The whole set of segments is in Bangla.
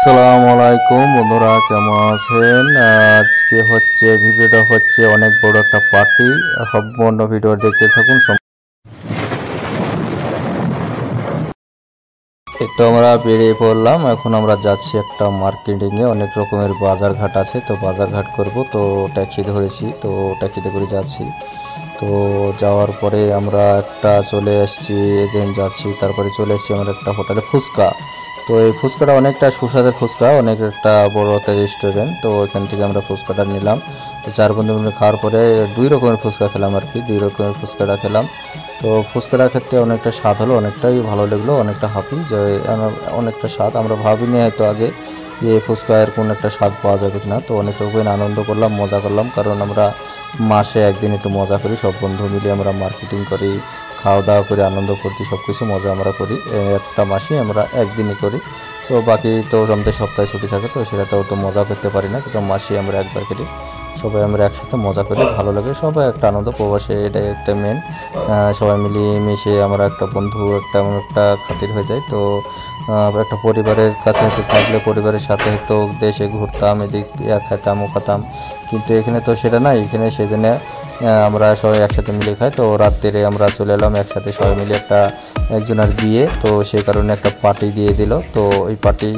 আসসালামু আলাইকুম বন্ধুরা, কেমন আছেন? আজকে হচ্ছে ভিডিওটা হচ্ছে অনেক বড় একটা পার্টি। সম্পূর্ণ ভিডিও দেখতে থাকুন। একটু আমরা বেরিয়ে পড়লাম, এখন আমরা যাচ্ছি একটা মার্কেটিংয়ে। অনেক রকমের বাজার ঘাট আছে, তো বাজার ঘাট করব, তো ট্যাক্সি ধরেছি, তো ট্যাক্সিতে করে যাচ্ছি। তো যাওয়ার পরে আমরা একটা চলে এসেছি, এজেন্ট যাচ্ছি, তারপরে চলে এসেছি আমরা একটা হোটেলে ফুচকা। তো এই ফুচকাটা অনেকটা সুস্বাদের ফুচকা, অনেক একটা বড় একটা রেস্টুরেন্ট। তো এখান থেকে আমরা ফুচকাটা নিলাম। তো 4 বন্ধু মিলে খাওয়ার পরে 2 রকমের ফুচকা খেলাম আর কি, 2 রকমের ফুচকাটা খেলাম। তো ফুচকাটা খেতে অনেকটা স্বাদ হলো, অনেকটাই ভালো লাগলো, অনেকটা হাপি যে অনেকটা স্বাদ। আমরা ভাবিনি হয়তো আগে যে ফুচকার কোন একটা স্বাদ পাওয়া যাবে কিনা। তো অনেক রকমের আনন্দ করলাম, মজা করলাম, কারণ আমরা মাসে একদিন একটু মজা করি, সব বন্ধু মিলে আমরা মার্কেটিং করি, খাওয়া দাওয়া করে আনন্দ করতে, সব কিছু মজা আমরা করি। একটা মাসে আমরা একদিনই করি। তো বাকি তো আমাদের সপ্তাহে ছুটি থাকে, তো সেটাতেও তো মজা করতে পারি না, কিন্তু মাসে আমরা একবার করি। সবাই আমরা একসাথে মজা করি, ভালো লাগে, সবাই একটা আনন্দ। প্রবাসে এটাই একটা মেন, সবাই মিলিয়ে মিশে আমরা একটা বন্ধু একটা খাতির হয়ে যায়। তো একটা পরিবারের কাছে থাকলে পরিবারের সাথে তো দেশে ঘুরতাম, এদিক খেতাম ও খেতাম, কিন্তু এখানে তো সেটা নাই। এখানে সেজন্য আমরা সবাই একসাথে মিলে খাই। তো রাত্রে আমরা চলে এলাম একসাথে সবাই মিলে, একজনের বিয়ে, তো সেই কারণে একটা পার্টি দিয়ে দিল। তো ওই পার্টি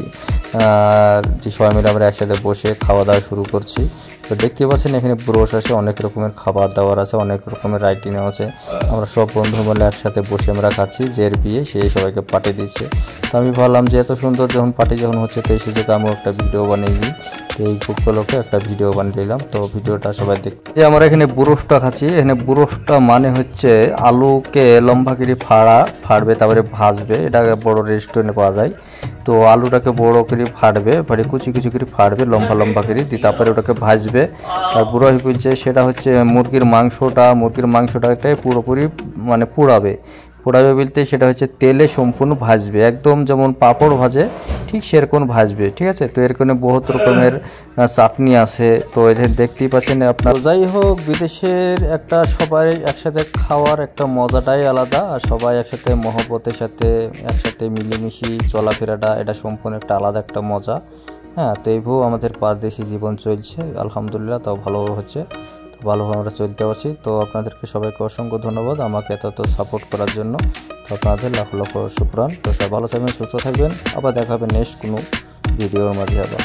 যে সবাই মিলে আমরা একসাথে বসে খাওয়া দাওয়া শুরু করছি। তো দেখতে পাচ্ছেন এখানে ব্রোশ আছে, অনেক রকমের খাবার দাবার আছে, অনেক রকমের আইটেম আছে। আমরা সব বন্ধু মিলে একসাথে বসে আমরা খাচ্ছি, যে বিয়ে সে সবাইকে পার্টি দিচ্ছে। তো আমি ভাবলাম যে এত সুন্দর যখন পার্টি যখন হচ্ছে, তো এই সুযোগে আমিও একটা ভিডিও বানিয়ে দিই। তো এই উপলক্ষে একটা ভিডিও বানিয়ে দিলাম। তো ভিডিওটা সবাই দেখ। যে আমরা এখানে বুরোসটা খাচ্ছি, এখানে বুরোসটা মানে হচ্ছে আলুকে লম্বা করে ফাড়বে, তারপরে ভাজবে। এটা বড় রেস্টুরেন্টে পাওয়া যায়। তো আলুটাকে বড় করে ফাড়বে, কুচি কুচি করে ফাড়বে লম্বা লম্বা করে, তারপরে ওটাকে ভাজবে। আর বুড়ো হয়ে বলছে সেটা হচ্ছে মুরগির মাংসটাকে পুরোপুরি মানে পোড়াবে বলতে সেটা হচ্ছে তেলে সম্পূর্ণ ভাজবে, একদম যেমন পাঁপড় ভাজে ঠিক সেরকম ভাজবে, ঠিক আছে। তো এরকম বহুত রকমের চাটনি আছে, তো এদের দেখতেই পাচ্ছেন আপনার। যাই হোক, বিদেশের একটা সবাই একসাথে খাওয়ার একটা মজাটাই আলাদা, আর সবাই একসাথে মহব্বতের সাথে একসাথে মিলেমিশি চলাফেরাটা, এটা সম্পূর্ণ একটা আলাদা একটা মজা। হ্যাঁ, তো এইভাবে আমাদের পারদেশি জীবন চলছে, আলহামদুলিল্লাহ, তাও ভালো হচ্ছে, তো ভালোভাবে আমরা চলতে পারছি। তো আপনাদেরকে সবাইকে অসংখ্য ধন্যবাদ আমাকে এত সাপোর্ট করার জন্য। তো আপনাদের লাখ লাখ শুকরান। তো সবাই ভালো থাকবেন, সুস্থ থাকবেন, আবার দেখা হবে নেক্সট কোনো ভিডিওর মাঝে আবার।